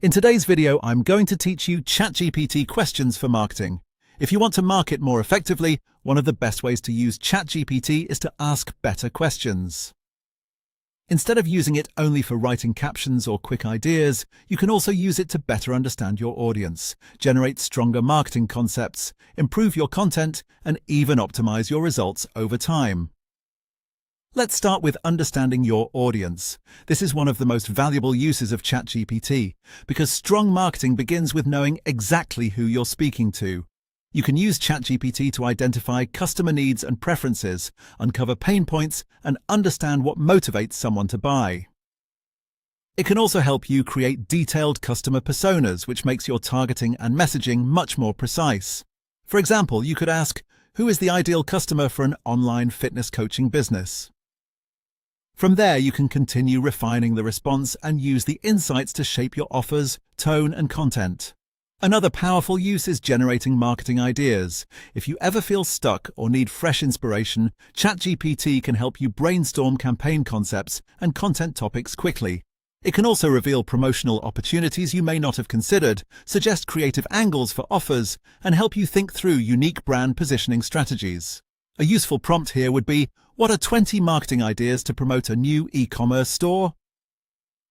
In today's video, I'm going to teach you ChatGPT questions for marketing. If you want to market more effectively, one of the best ways to use ChatGPT is to ask better questions. Instead of using it only for writing captions or quick ideas, you can also use it to better understand your audience, generate stronger marketing concepts, improve your content, and even optimize your results over time. Let's start with understanding your audience. This is one of the most valuable uses of ChatGPT, because strong marketing begins with knowing exactly who you're speaking to. You can use ChatGPT to identify customer needs and preferences, uncover pain points, and understand what motivates someone to buy. It can also help you create detailed customer personas, which makes your targeting and messaging much more precise. For example, you could ask, who is the ideal customer for an online fitness coaching business? From there, you can continue refining the response and use the insights to shape your offers, tone, and content. Another powerful use is generating marketing ideas. If you ever feel stuck or need fresh inspiration, ChatGPT can help you brainstorm campaign concepts and content topics quickly. It can also reveal promotional opportunities you may not have considered, suggest creative angles for offers, and help you think through unique brand positioning strategies. A useful prompt here would be, what are 20 marketing ideas to promote a new e-commerce store?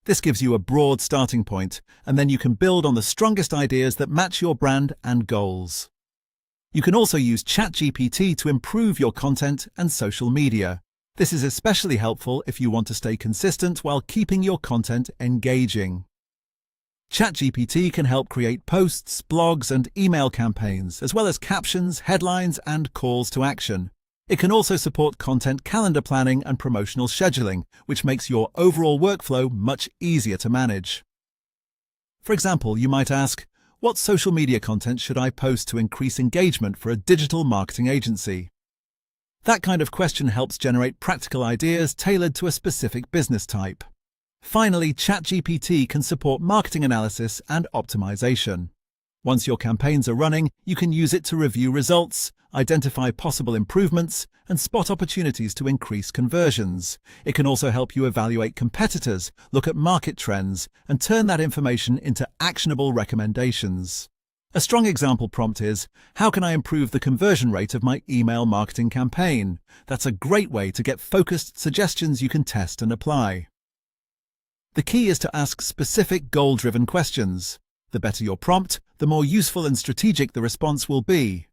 This gives you a broad starting point, and then you can build on the strongest ideas that match your brand and goals. You can also use ChatGPT to improve your content and social media. This is especially helpful if you want to stay consistent while keeping your content engaging. ChatGPT can help create posts, blogs, and email campaigns, as well as captions, headlines, and calls to action. It can also support content calendar planning and promotional scheduling, which makes your overall workflow much easier to manage. For example, you might ask, what social media content should I post to increase engagement for a digital marketing agency? That kind of question helps generate practical ideas tailored to a specific business type. Finally, ChatGPT can support marketing analysis and optimization. Once your campaigns are running, you can use it to review results, identify possible improvements, and spot opportunities to increase conversions. It can also help you evaluate competitors, look at market trends, and turn that information into actionable recommendations. A strong example prompt is, how can I improve the conversion rate of my email marketing campaign? That's a great way to get focused suggestions you can test and apply. The key is to ask specific goal-driven questions. The better your prompt, the more useful and strategic the response will be.